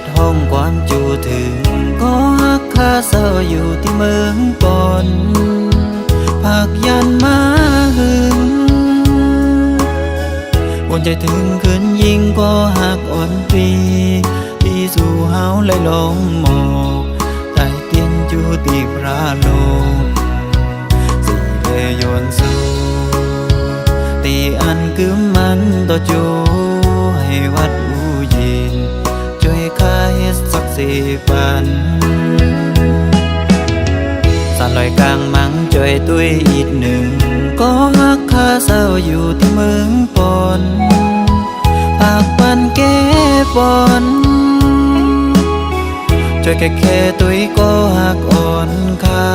ดห้องความจูถึงก็ฮักคาเศร้าอยู่ที่เมืองปอนผักยันมาหึงวนใจถึงคืนยิงก็หักอ่อนปีที่สู่เฮาเลยลงหมอกใต้เตียนจูตีพระโลกสิเลยโยนสู่ตีอันกึมมันต่อจูให้วัดอูยินช่วยข้าเฮ็ดสัก4 ปันสานลอยกลางมังจ่อยตุ้ยอีก1ก็ฮักคาเศร้าอยู่ที่เมืองปอนปากปันแก้ปอนช่วยแค่ตุ้ยก็หักอ่อนคา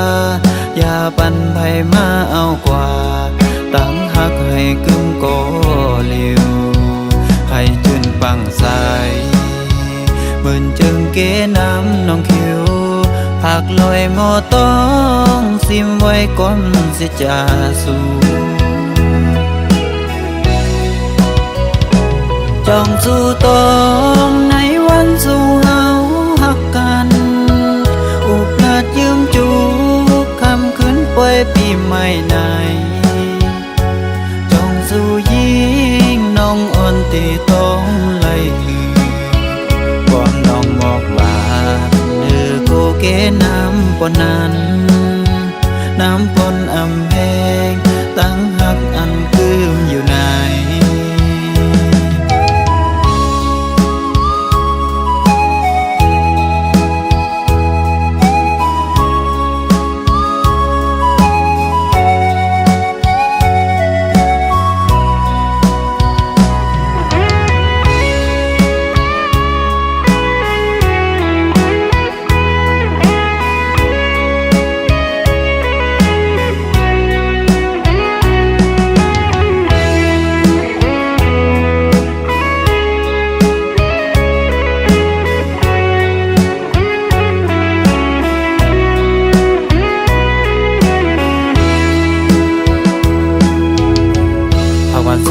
อย่าปันไผมาเอากว่าตั้งหักให้กึมก็เลียวให้จืนปังใสเหมือนจึงเกน้ำน้องคิวผักลอยหมอต้องซิมไว้ก่อนสิจะสู่จองสู่ตองในวันสู่เฮาหักกันอุปราชยืมจูคำคืนป่วยปีใหม่ไหนจองสู่ยิงน้องอ่อนตีต้องไล่ก่อนน้องบอกว่าเนื้อโกเกน้ำปนนั้นน้ำปนอำแพงตั้งหักอันคืมอยู่ไหน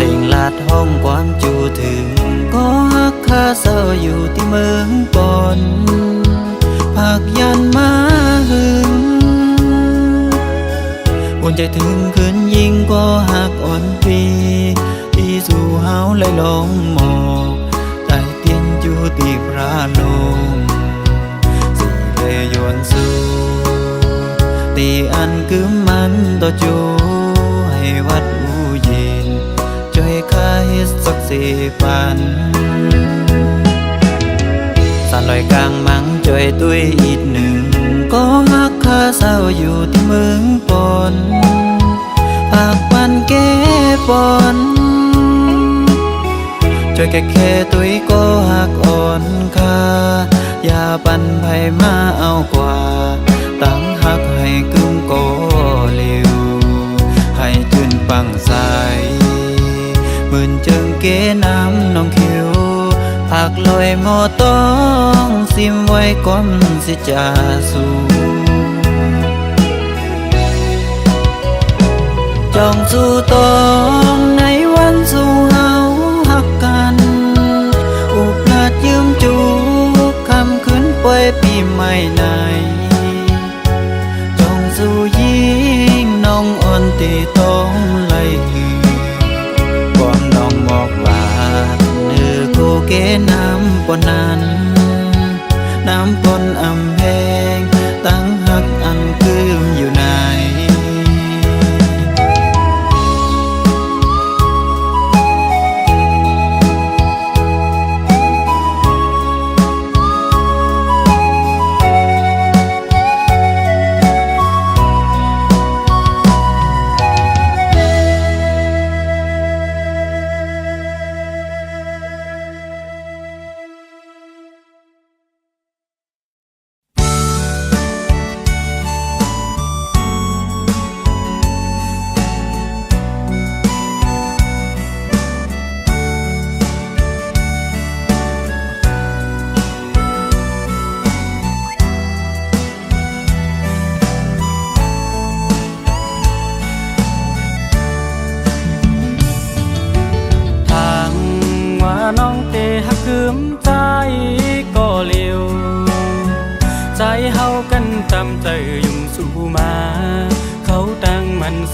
สิ่งลาดห้องความจูถึงก็ฮักคาเศร้าอยู่ที่เมืองปอนผักยันมาหึงวนใจถึงคืนยิงก็หักอ่อนปีที่สู่เฮาเลยลงหมอกใต้เตียนจูตีพระโลกสิเลยโยนสู่ตีอันกึมมันต่อจูให้วัดอูยินช่วยข้าเฮ็ดสัก4 ปันสานลอยกลางมังจ่อยตุ้ยอีก1ก็ฮักคาเศร้าอยู่ที่เมืองปอนปากปันแก้ปอนช่วยแค่ตุ้ยก็หักอ่อนคาอย่าปันไผมาเอากว่าตั้งหักให้กึมก็เลียวให้จืนปังใสเหมือนจึงเกน้ำน้องคิวผักลอยหมอต้องซิมไว้ก่อนสิจะสู่จองสู่ตองในวันสู่เฮาหักกันอุปราชยืมจูคำคืนป่วยปีใหม่ไหนจองสู่ยิงน้องอ่อนตีต้องไล่บอกว่าเนื้อโกเกน้ำปนนั้นน้ำปนอำแพงตั้งหักอันคืมอยู่ไหน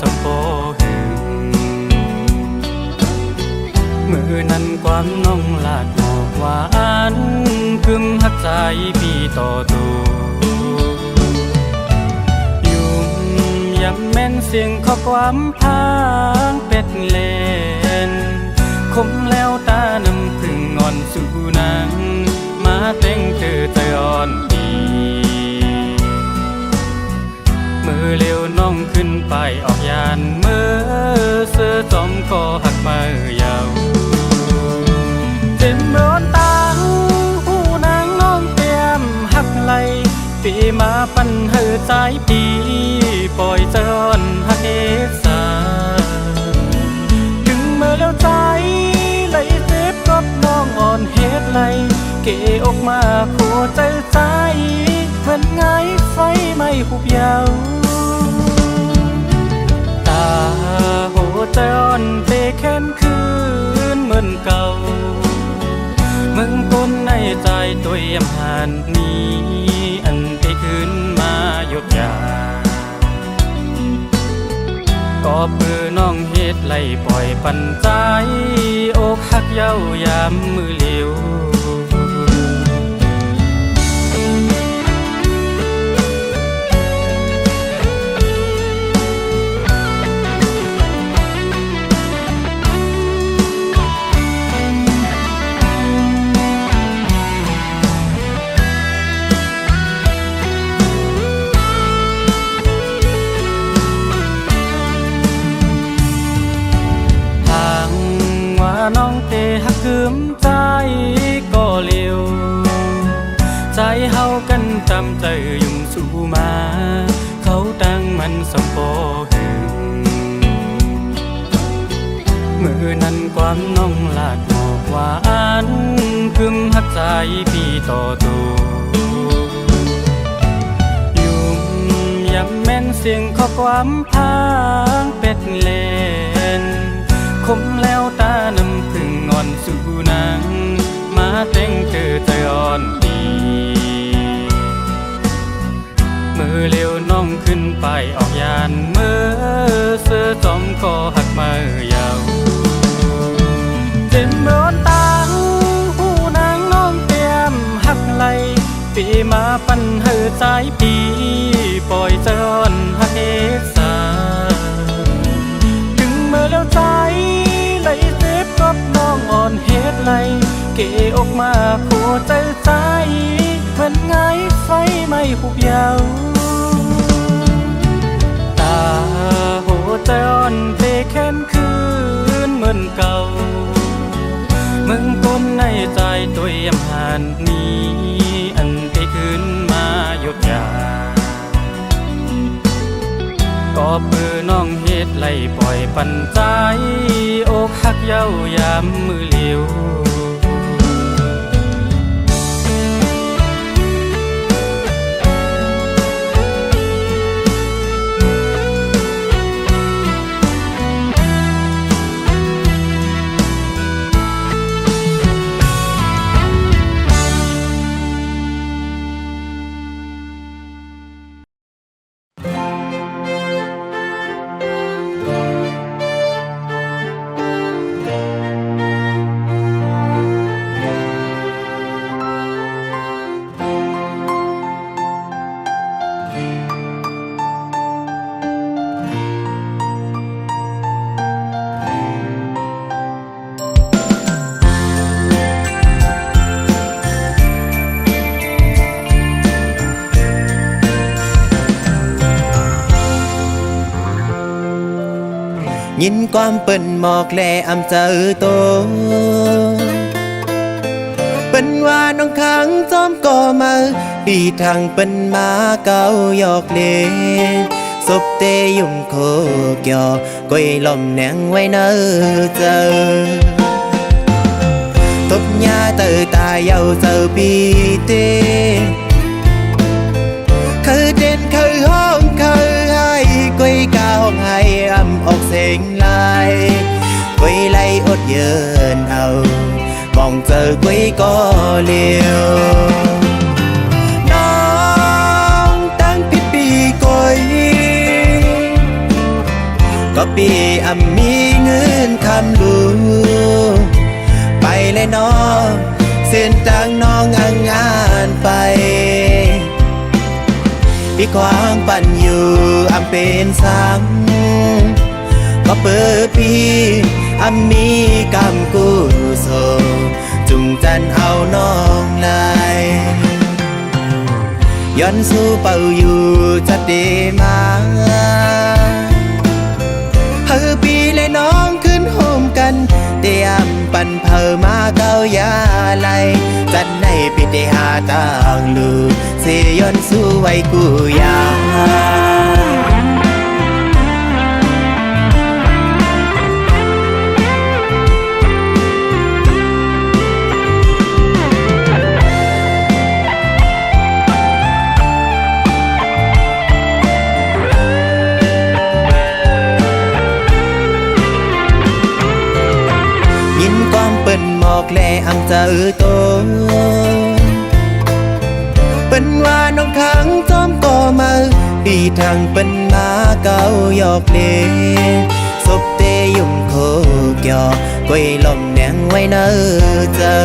สมโภหึงมือนั้นความน้องลาดบอกว่าอันพึมหักใจพี่ต่อตัวยุ่มย้ำแม่นเสียงข้อความพางเป็ดเล่นคมแล้วตาน้ำพึ่งอ่อนสู่นางมาเต้งเธอใจอ่อนดีมือเร็วน้องขึ้นไปออกยานมือเสื้อจอมก็หักมือยาวเจ็บร้อนตาหูนางน้องเตรียมหักไหลปีมาปันเฮอใจปีปล่อยจอนหักเอสาถึงเมื่อแล้วใจไหลเจ็บกับน้องอ่อนเฮ็ดไหลเกออกมาโคใจใจเหมือนไงไฟไม่หุบยาวตาโหใจอ่อนเตะแค้นคืนเหมือนเก่ามึงก้นในใจตัวเยี่ยมหันนี้อันที่ขึ้นมาหยกยาก็เพื่อน้องเฮ็ดไล่ปล่อยปันใจอกหักเย้ายามมือเลี้ยวน้องเตหักคืมใจก็เลี้ยวใจเฮากันจำใจยุ่งสู่มาเขาตั้งมันสมโภหึงมือนั้นความน้องลาดบอกว่าอันคืมหักใจพี่ต่อตัวยุ่งย้ำแม่นเสียงข้อความพางเป็ดเล่นคมแล้วตาน้ำพึ่งอ่อนสู่นางมาเต้งเธอใจอ่อนดีมือเร็วน้องขึ้นไปออกยานมือเสื้อจอมก็หักมือยาวเจ็บร้อนตาหูนางน้องเตรียมหักไหลปีมาปันเฮอใจปีปล่อยจอนหักเอสาถึงเมื่อแล้วใจไหลเจ็บกับน้องอ่อนเฮ็ดไหลเกออกมาโคใจใจเหมือนไงไฟไม่หุบยาวตาโหใจอ่อนเตะแค้นคืนเหมือนเก่ามึงก้นในใจตัวเยี่ยมหันนี้อันที่ขึ้นมาหยดยาก็เพื่อน้องเฮ็ดไล่ปล่อยปันใจอกหักเย้ายามมือเลี้ยว ยินความเปิ้นหมอกแลอำเจอโตเปิ้นว่าน้องขังจอมก่อมาปีทางเปิ้นมาเก่าหยอกเลศพเตยุ่มโคกยอก้อยลมแนงไว้เนอเจอตบยาเตอตายเยาเจอปีเตคือเด่นคือห้องคือให้ก้อยกาห้องให้อำออกเสียงลายก้อยไล่อดเยินเอามองเจอก้อยก็เลี้ยวน้องตั้งผิดปีก้อย ก็ปีมีเงินคำลูไปเลยน้องเส้นทางน้องงานไปพี่ควางปั่นอยู่เป็นสังก็เปิดปีมีกำกู้โซจุงจันเอาน้องนายย้อนสู้เป่าอยู่จะดีมาปีเลยน้องขึ้นโฮมกันเตรียมปั่นเพอมาเกายาไหลจัดในปิดหาต่างลูเสย้อนสู้ไว้กูยาเป็นหมอกแลอังเจอโตเป็นว่าน้องขังจอมก่อมาปีทางเป็นมาเก่าหยอกเลศพเตยุ่มโคกยอกวยลมแนงไว้เนอเจอ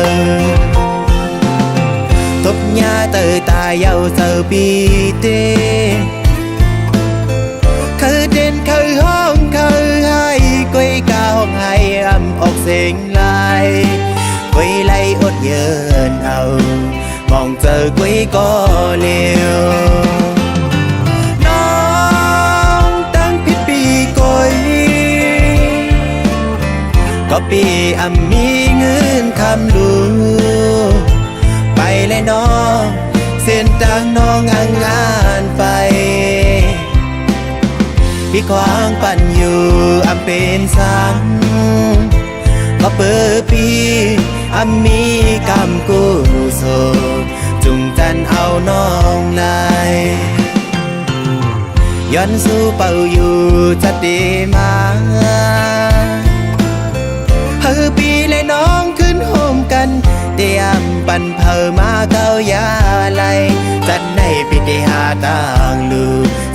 ทบยาเตอตายเยาเจอปีเตคือเด่นคือห้องคือให้กวยกาห้องให้ออกเสียงลายกวยไล่อดเยินเอามองเจอกวยก็เลี้ยวน้องตั้งผิดปีกวยก็ปีมีเงินคำลูไปเลยน้องเส้นทางน้องงานไปพี่ควางปั่นอยู่เป็นสังก็เปิดปีมีกำกู้โซจุงจันเอาน้องนายย้อนสู้เป่าอยู่จะดีมาปีเลยน้องขึ้นโฮมกันเตรียมปั่นเพอมาเกายาไหลจัดในปิดหาต่างลู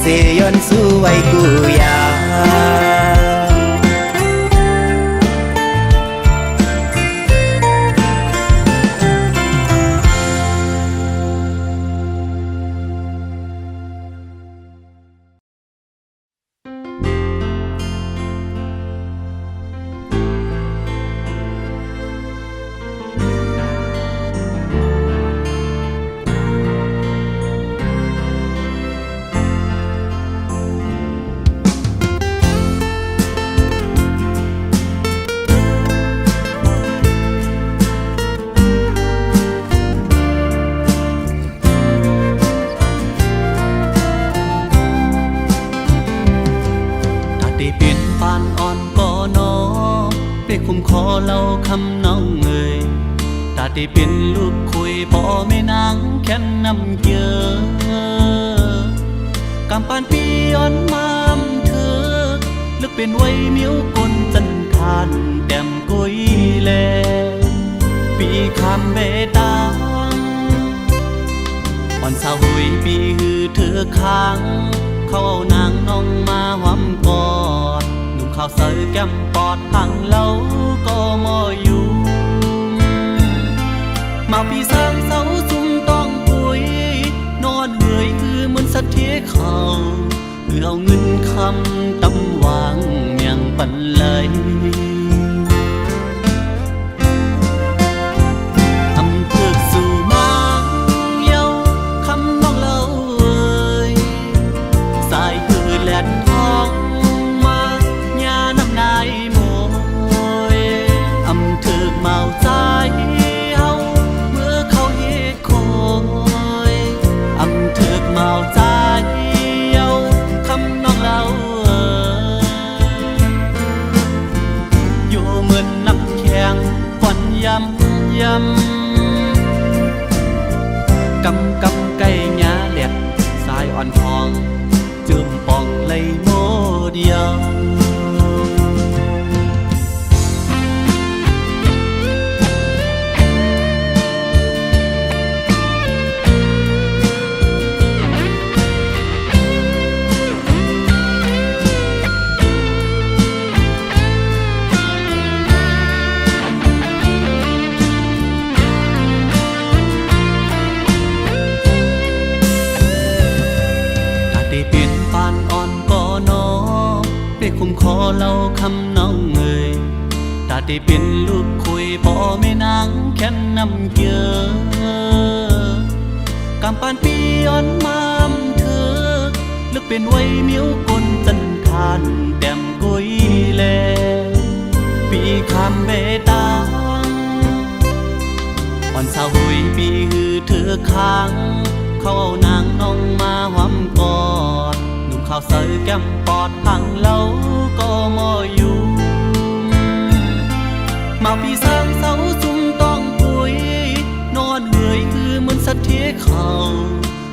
เสย้อนสู้ไว้กูยาคุมคอเล่าคำน้องเอ่ยตาที่เป็นลูกคุยบ่ไม่นางแค่น้ำเยอะกำปานปีอ่อนมามเธอลึกเป็นไว้มิ้วกลจันทานแต้มกุยแลปีคำเบตังอ่อนสาวหุยปีหือเธอค้างเข้านางน้องมาหวำกอดข้าวเสยแก้มปอดหังเล่าก็มออยู่มาพี่สร้างเสาจุ่มต้องปุยนอนเหนื่อยคือเหมือนสัตว์เที่ยเขาเพื่อเอาเงินคำตำวางเมียงปันเลยทำเพื่อสู่มาเย้าคำน้องเล่าเอ่ยสายคือแหลนทองนายโมยเถิกเมาใจเอาเมื่อเขาเฮ็ดคอยเถิกเมาใจเอาคำน้องเล่าอยู่เหมือนน้ำแข็งควันย้ำกำไก่หญ้าแหลกสายอ่อนทองจืมป่องเลยโมเดียว เล่าคำน้องเอ่ยตาที่เป็นลูกคุยพ่อแม่นางแค่นนำเกียกำปานปีย้อนมามเธอลึกเป็นไว้เมียวกลจันทานแต้มกุยแลปีคำเบตางอ่อนสาวหุยปีฮือเธอค้างเขาเอานางน้องมาหอมกอดหนุ่มข้าวใส่แก้มปอดหังเล่าก็มออยู่มาพี่สร้างเสาจุ่มต้องปุยนอนเหนื่อยคือเหมือนสัตว์ที่เขา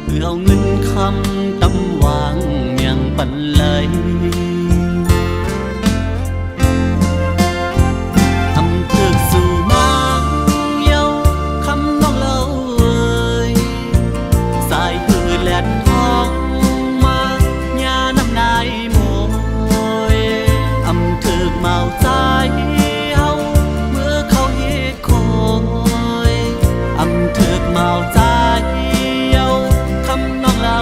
เพื่อเอาเงินคำตำวางเมียงปันไหลทำเถือกสู่นางเย้าคำน้องเล่าเอ่ยสายหือแลนท้องมาญาน้ำนายโมยอำเถือกเมาใจเมาใจเย้าคำน้องเล่า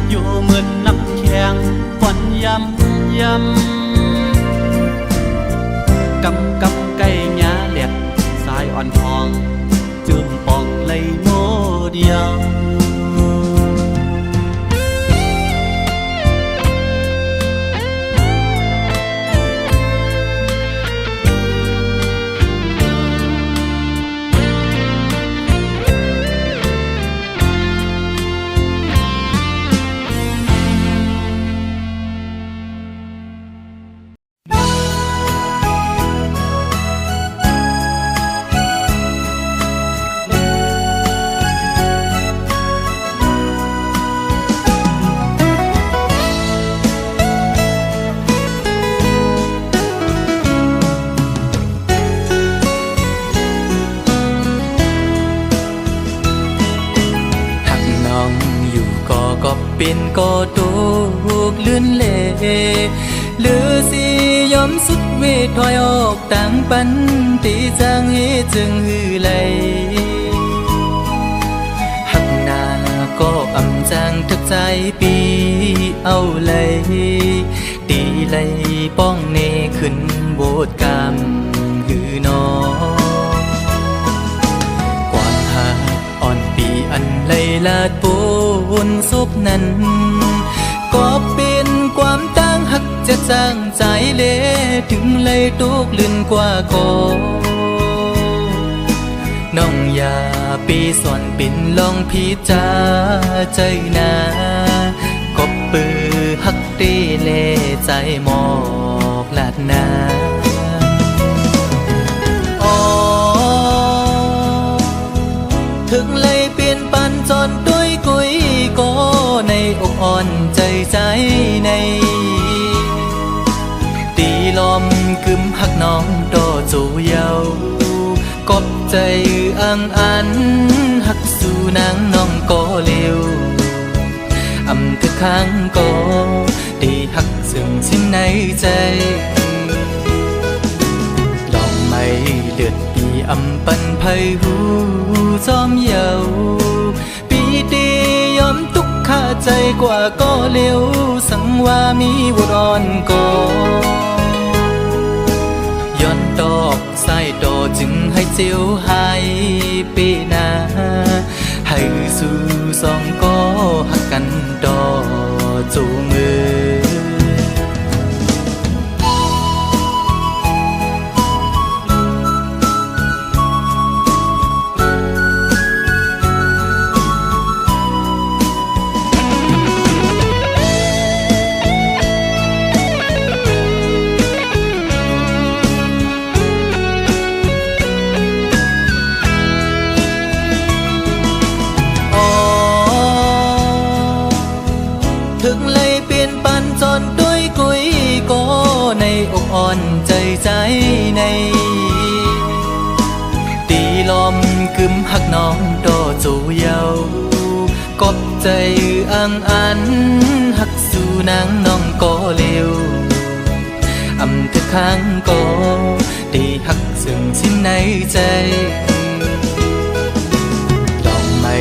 อยู่เหมือนน้ำแข็งควันยำกำไก่หญ้าแหลกสายอ่อนทองจืมปองเลยโมเดียวเป็นก็ตกเลื่อนเล่หรือสิยอมสุดเวทถอยออกต่างปันตีจางเหจึงหือไหลหักหน้าก็อำจางทักใจปีเอาเลยตีไหลป้องเนขึ้นโบดกามหือนออันไหลลาดปูนศพนั้นก็เป็นความตั้งหักจะจางใจเละถึงเลยตุกลื่นกว่าก่อน้องอย่าปีสอนปิ่นลองพิจาใจนาก็ปือหักตีเล่ใจหมอกลาดนาถึงเลยเปลี่ยนปันจนด้วยกุยก็ในอกอ่อนใจในตีลมกึมหักน้องโตจูเยากบใจอังอันหักสู่นางน้องก็เร็วอำทึกข้างก็ตีหักซึ่งสิ้นในใจลองไม่เลือดปีอำปันไพหูจอมเยาปีตียอมทุกข้าใจกว่าก็เร็วสังว่ามีบุรอนก็ย้อนดอกใส่ดอจึงให้เจียวหายปีนาให้สู่สองก็หักกันดอจูมือถึงเลยเปลี่ยนปันจนด้วยกุยก็ในอกอ่อนใจในตีลมกึมหักน้องโตจูเยากบใจอังอันหักสู่นางน้องก็เร็วอำทึกข้างก็ตีหักซึ่งสิ้นในใจลองไม่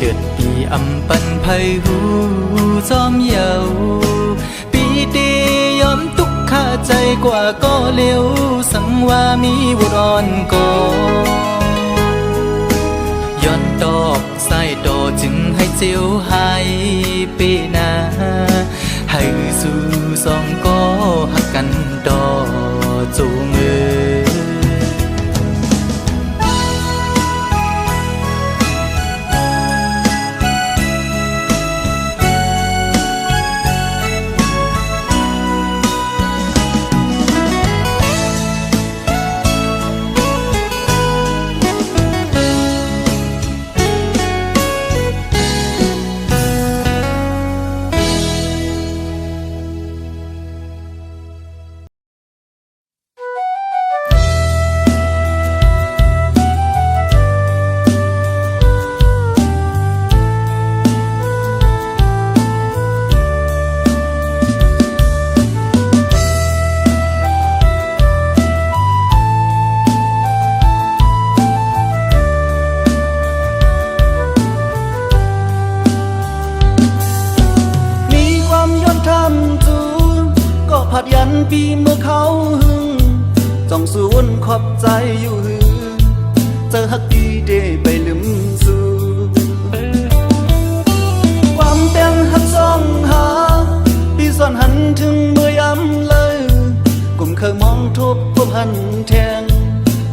เดือดปีอำปันไพหูจอมเยาปีตียอมทุกข้าใจกว่าก็เลี้ยวสังว่ามีบุรอนก่อย้อนดอกใส่ดอจึงให้เจียวหายปีนาให้สู่สองก็หักกันดอจูมือผัดยันปีเมื่อเขาหึงจ้องสูนขอบใจอยู่หึงเจอฮักดีเดไปลืมสู่ความแต่งฮักซ่องหาปีซ่อนหันถึงเมื่อยำเลยกลุ่มเคยมองทบพบหันแทง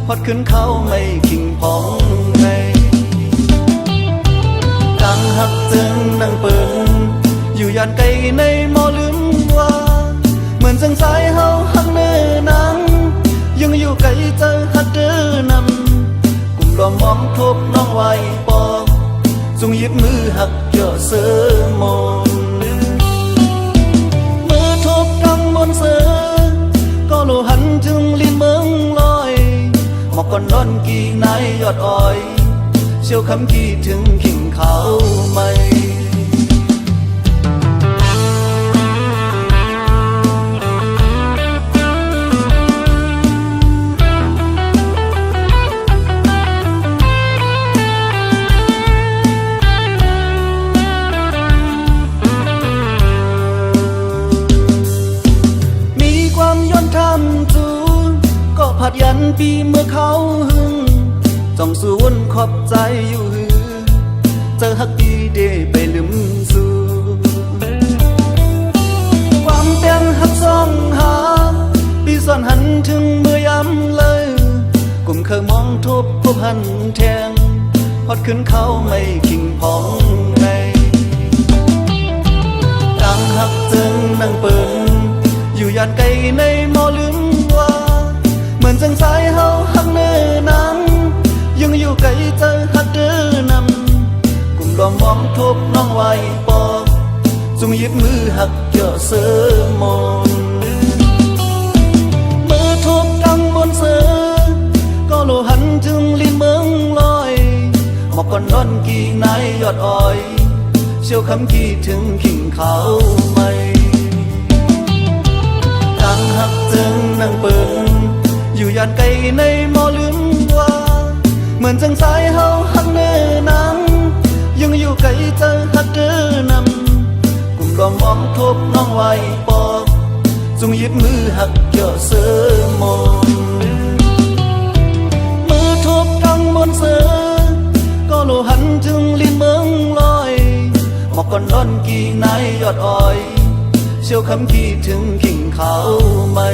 พอดขึ้นเขาไม่ขิงพองไงดังฮักเจิงนั่งเปิงอยู่ยานไกลในมอลืมว่าเหมือนจังสายเฮาหักเนื้อหนังยังอยู่ไกลเจอหักเดินนำกลุ่มรอมมองทบน้องไว้ปอกจงหยิบมือหักเยอะเสือมนมือทบดังบนเสือก็โลหันจึงลิ้นเมืองลอยหมอกก่อนนอนกี่นายยอดอ้อยเชี่ยวคำกี่ถึงขิงเขาไม่ผัดยันปีเมื่อเขาหึงจ้องสูนขอบใจอยู่หึงเจอฮักดีเดไปลืมสู่ความแต่งฮักซ่องหาปีซ่อนหันถึงเมื่อยำเลยกลุ่มเคยมองทบพบหันแทงพอดขึ้นเขาไม่ขิงพองในดังฮักเจิงนั่งเปิงอยู่ยานไกลในมอลืมว่าเหมือนจังสายเฮาหักเนื้อหนังยังอยู่ไกลเจอหักเดินนำกลุ่มรอมมองทบน้องไว้ปอกจงหยิบมือหักเยอะเสือมนมือทบดังบนเสือก็โลหันจึงลิ้นเมืองลอยหมอกก่อนนอนกี่นายยอดอ้อยเชี่ยวคำกี่ถึงขิงเขาไม่ดังหักเจิงนั่งเปิงอยู่ยานไกลในมอลืมว่าเหมือนจังสายเฮาหักเนื้อหนังยังอยู่ไกลเจอหักเดินนำกลุ่มรอมมองทบน้องไว้ปอกจงหยิบมือหักเยอะเสือมนมือทบดังบนเสือก็โลหันจึงลิ้นเมืองลอยหมอกก่อนนอนกี่นายยอดอ้อยเชี่ยวคำกี่ถึงขิงเขาไม่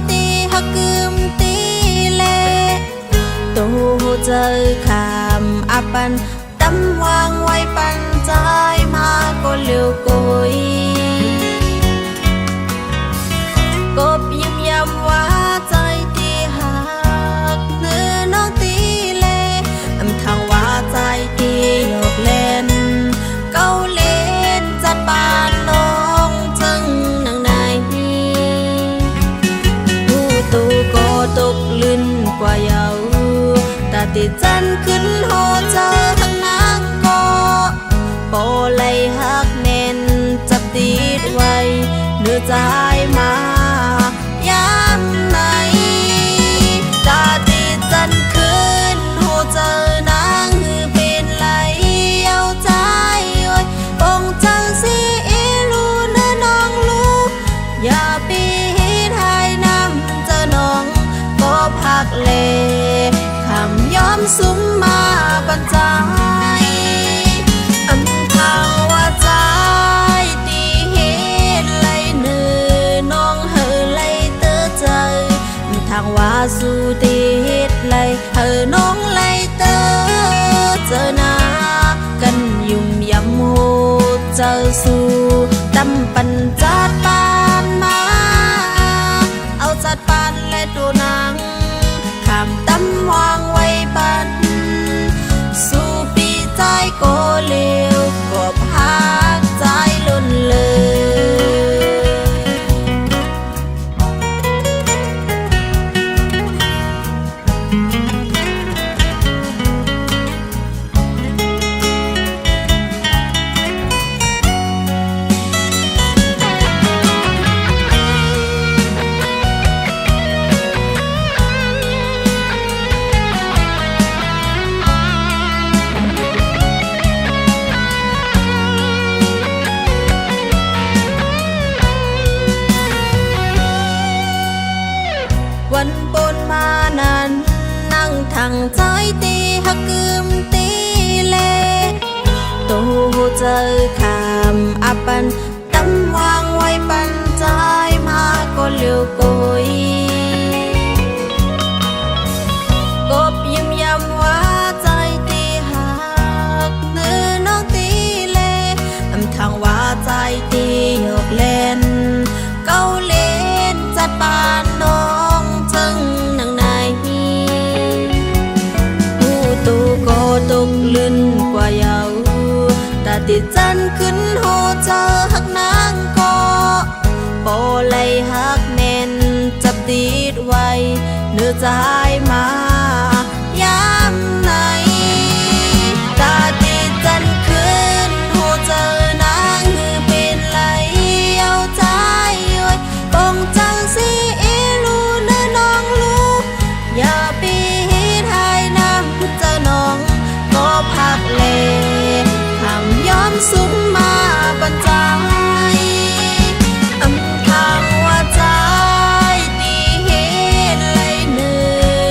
ตีฮักกึมตีเลตูเจอคำอาปันตำวางไว้ปันใจมาก็เลี้ยวกุยกบยิ้มย้ำว่าใจตีหักเนื้อน้องตีเลทางว่าใจตีหยอกเล่นเก้าเล่นจัดปานน้องจึงนางนายผู้ตูก็ตกลื่นกว่าเยาตาติดจันขึ้นโหเจอทั้งนางก็โปเลยหักแน่นจับติดไว้เนื้อใจมายามไหนตาติดจันขึ้นโหเจอนางหือเป็นไหลเอาใจโอ้ยปงจังสิลูเนื้อน้องลูกอย่าปีไทยน้ำเจอน้องก็พักเลคำย้อมซุ้มมาบรรจายอำทางว่าใจตีเหตุไหลเนื้อน้องเฮอไหลเตอใจทางว่าสู่ตีเหตุไหลเฮอน้องไหลเตอเจอหน้ากันยุ่มยำโหเจอสู่ตำปันจัดปานมาเอาจัดปานและดูนางคำตำวางไว้ปันสู่ปีใจก็เลี้ยวกบหักใจล้นเลยวันปนมานั้นนั่งทางใจตีฮักกึมตีเลตูเจอคำอาปันตำวางไว้ปันใจมาก็เลี้ยวกุยกบยิ้มย้ำว่าใจตีหักเนื้อน้องตีเลทางว่าใจตีหยอกเล่นเก้าเล่นจัดปานน้องจึงนางนายผู้ตูก็ตกลื่นกว่าเยาตาติดจันขึ้นโหเจอหักนางก็โปเลยหักแน่นจับติดไว้เนื้อใจมายามไหนตาติดจันขึ้นโหเจอนางหือเป็นไหลเอาใจโอ้ยปงจังสิลูเนื้อน้องลูกอย่าปีไทยน้ำเจอน้องก็พักเลคำย้อมซุ้มมาบรรจายอำทางว่าใจตีเหตุไหลเนื้อ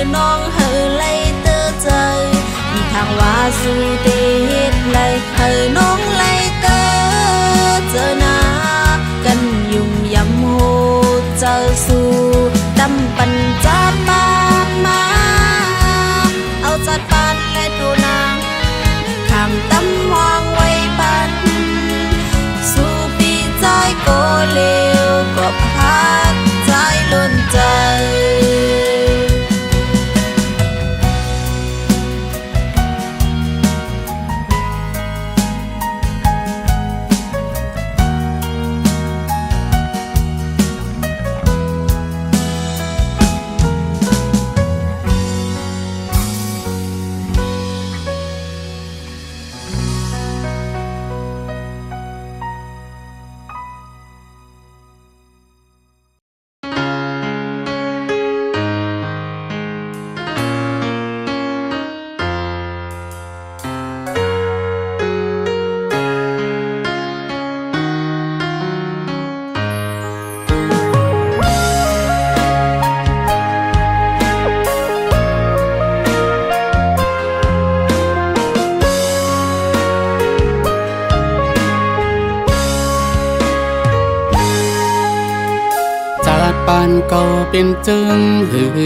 านเก่าเป็นจึงหือ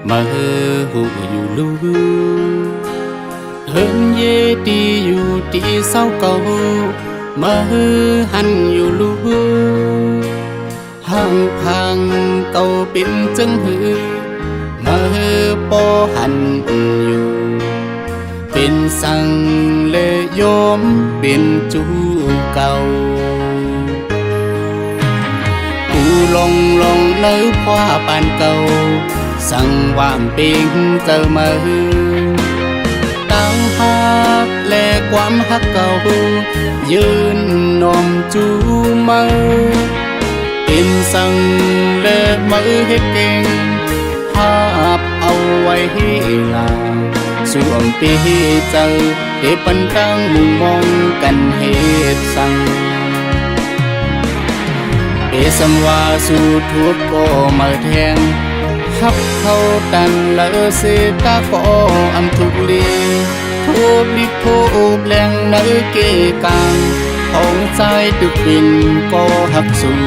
มาหูอยู่ลูเฮินเยดีอยู่ตีเศร้าเก่ามาหันอยู่ลูห่างพังเก่าเป็นจึงหือมาปอหันอยู่เป็นสังเลยโยมเป็นจูเก่ากูลงเนื้อคว้าปานเก่าสั่งวามปิงเจอมาตั้งหักและความหักเก่ายืนนอมจูมือเป็นสังและมือเฮ็ดเก่งภาพเอาไว้ให้ลาสวมปีเจอเก็บปันตั้งมุงมองกันเหตุสั่งเอสมว่าสู่ทุกก็มาแทงฮับเข้าตันละเสตาก็อำทุกลีทุบลิบทุบแรงในเกกางของใจตึกบินก็หักสู่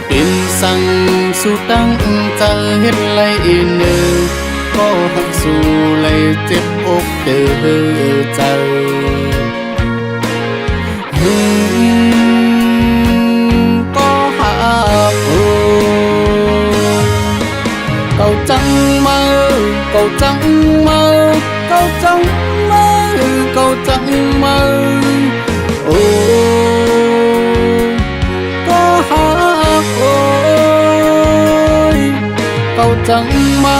เป็นสั่งสู่ตั้งใจเฮ็ดไรเนื้อก็หักสู่เลยเจ็บอกเดือใจก็หักเก่าจังมาเก่าจังมาเก่าจังมาเก่าจังมาโอ้ก็หักเก่าจังมา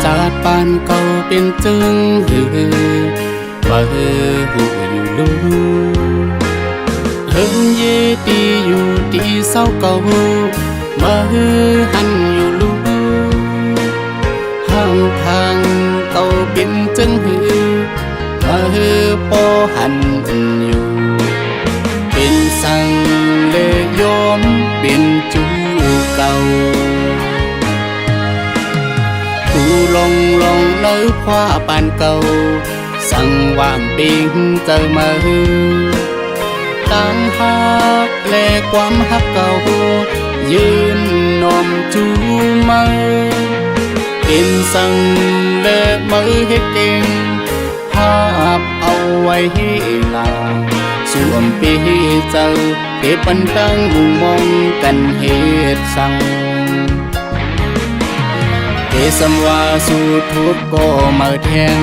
จากปานเก่าเป็นจึงหือว่าหูอยู่ลูเฮิงเยตีอยู่ตีเศร้าเก่ามาหันอยู่ลูห่างทางเก่าเป็นจึงหือมาปอหันอยู่เป็นสังเลยยอมเป็นจูเก่าลงเนื้อคว้าปานเก่าสั่งวามปิงเจอมาตั้งหักและความหักเก่ายืนนอมจูมือเป็นสั่งและมือเฮ็ดเก่งภาพเอาไว้ให้ลาสวมปีเจอเก็บปันตั้งมุงมองกันเหตุสั่งเอสมว่าสู่ทุกก็มาแทง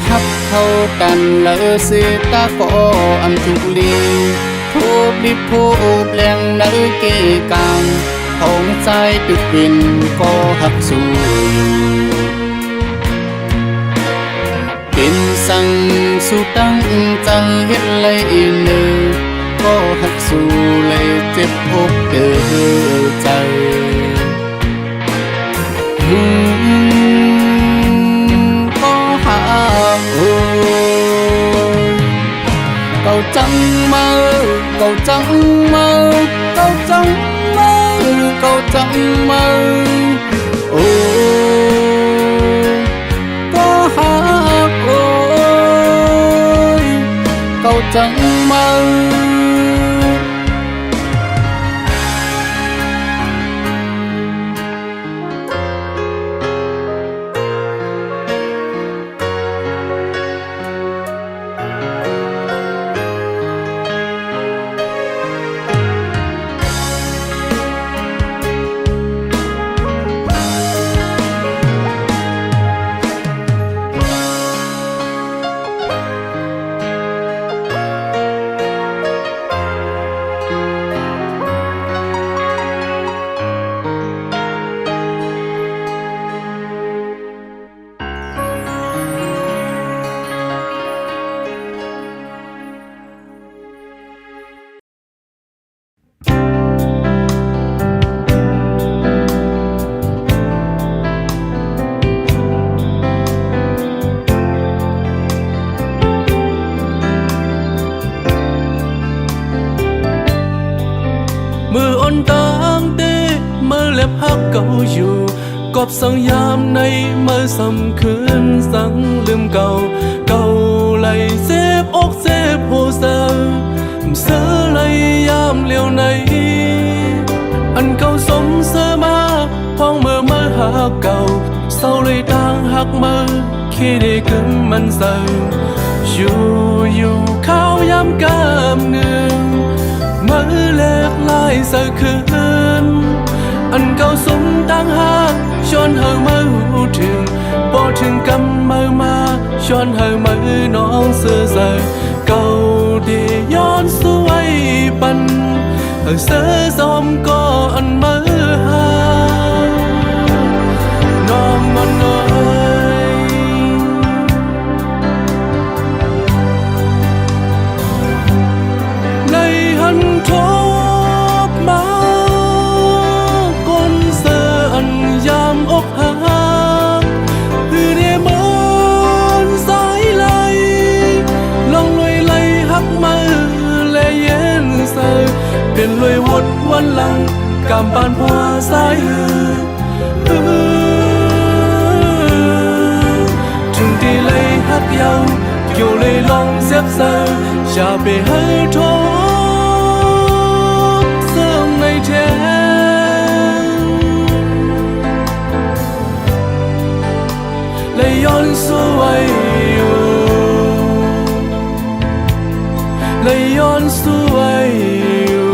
ฮับเข้ากันละเสตาก็อำทุกลีทุบลิบทุบแรงในเกกางของใจตึกบินก็หักสู่เป็นสั่งสู่ตั้งใจเฮ็ดไรเนื้อก็หักสู่เลยเจ็บอกเดือใจก็หักเก่าจังมาเก่าจังมาเก่าจังมาเก่าจังมาโอ้ก็หักเก่าจังมา มืออ่อนตางเต้มือเล็บฮักเก่าอยู่กอบสังยามในมือสำคืนสังลืมเก่าเก่าไหลเซบอกเซบโหเซอเสือไหลยามเลี้ยวในอันเก่าสมเสอมาพ้องมือหักเก่าเศร้าเลยต่างหักมือคิดได้กึมมันเศร้าอยู่ข้าวยามกามเนืองมือเล็กลายสะคืนอันเก่าสมตั้งหากชวนเฮามาหูถึงพอถึงกำมือมาชวนเฮามือน้องเสือเสือเก่าดีย้อนสวยปันเฮาเสือซอมก็อันมือหาน้องมันเอ้ยในหันทบมาก้นเสืออันยามอกหักคือได้เหมือนสายไหลลองลอยไหลหักมือและเย็นเสือเปลี่ยนลอยวดวันหลังกำปานพัวสายถึงที่เลยหักยาวเกี่ยวเลยลองเสียบเสืออย่าไปให้ทบเสื่อมในแท้เลยย้อนสวยอยู่เลยย้อนสวยอยู่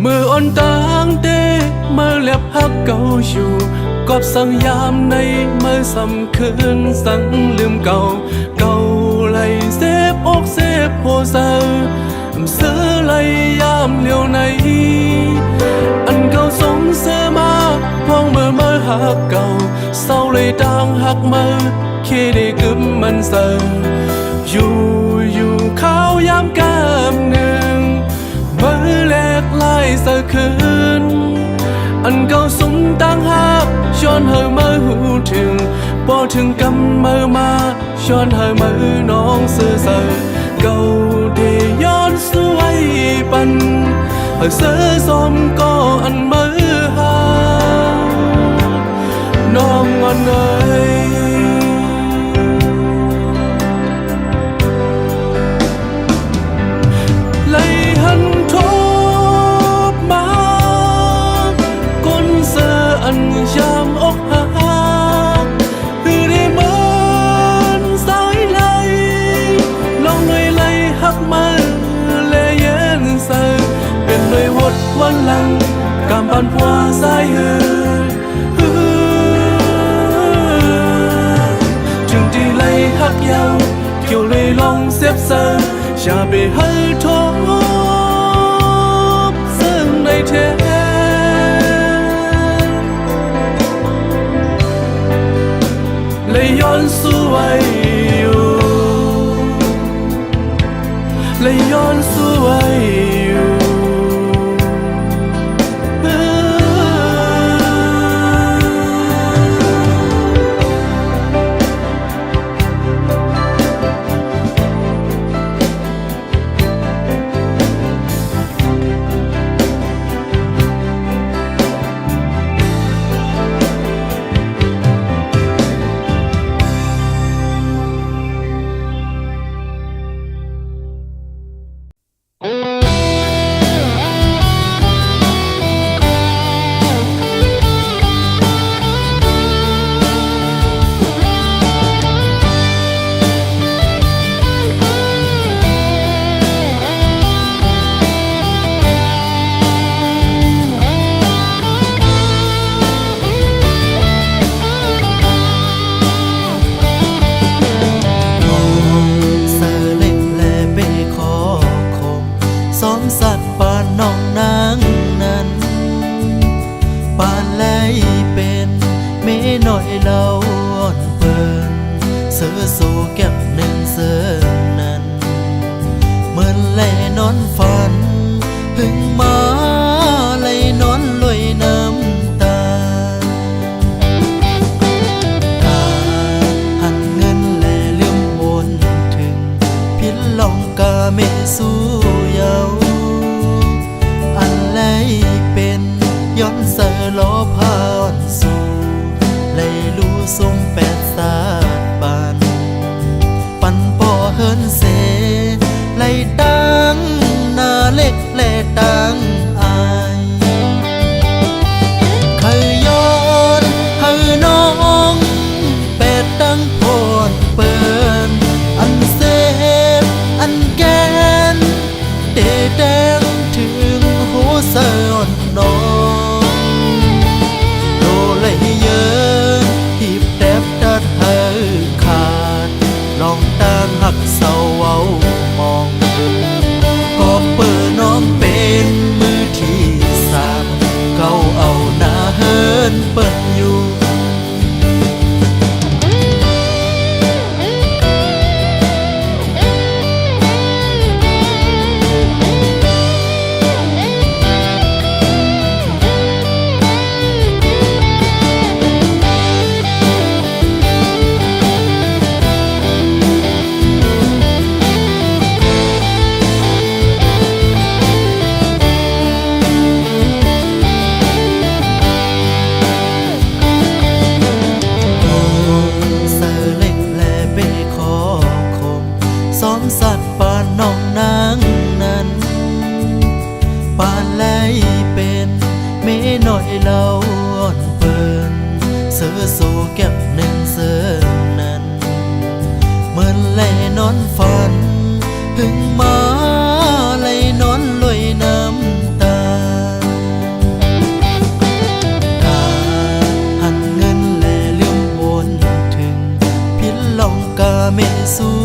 มืออ่อนตางเต้มือเล็บหักเก่าอยู่กอบสังยามในมือสำคืนสังลืมเก่าเก่าไหลเซบอกเซบโหเซอเสือไหลยามเลี้ยวในอันเก่าสมเสือมาพ้องมือหักเก่าเศร้าเลยต่างหักมือคิดได้กึมมันเซออยู่ข้าวยามกามหนึ่งมือแลกลายสะคืนอันเก่าสมตั้งหักชวนเฮามาหูถึงพอถึงกำมือมาชวนเฮามือน้องเสือเสือเก่าดีย้อนสวยปันเฮาเสือซอมก็อันมือหาน้องอันเอ้ยเลยหันทบมาก้นเสืออันยามอกหักคือได้เหมือนสายไหลลองเลยไหลหักมาและเย็นเสือเป็นเลยวดวันหลังกำปานพัวสายถึงที่ไหลหักยาวเกี่ยวเลยลองเสียบเสืออย่าไปให้ทบซึ่งในแท้เลยย้อนสวยอยู่เลยย้อนสวยอยู่ อโซเก็บหนึ่งเสือนั้นเหมือนไหลนอนฝันหึงมาไหลนอนลอยน้ำตาหันเงินแลลืมวนถึงพินลองกาเมสู้เยาอันไหลเป็นย้อนเสือล้อพานสู่ไหลรู้ทรงแปดสาดปันป่อเฮินเสไหลดังหน้าเล็กแลดังอายเคยย้อนเฮอน้องเป็ดดังโพดเปินอันเซฟอันแกนเดแดงถึงหัวเสอนน้องโดเลยเยอะที่แดบดัดเฮอขาดลองตั้งหักเศร้าเว้ามองก็เปิดน้องเป็นมือที่สามเขาเอาหน้าเฮินเปิดอยู่ซ้อมสัตว์ป่านน้องนางนั้นป่านไหลเป็นเมหน่อยเล่าอ่อนเปินเสือโซเก็บหนึ่งเสือนั้นเหมือนไหลนอนฝันหึงมาไหลนอนลอยน้ำตาหันเงินแลลืมวนถึงพินลองกาเมสู้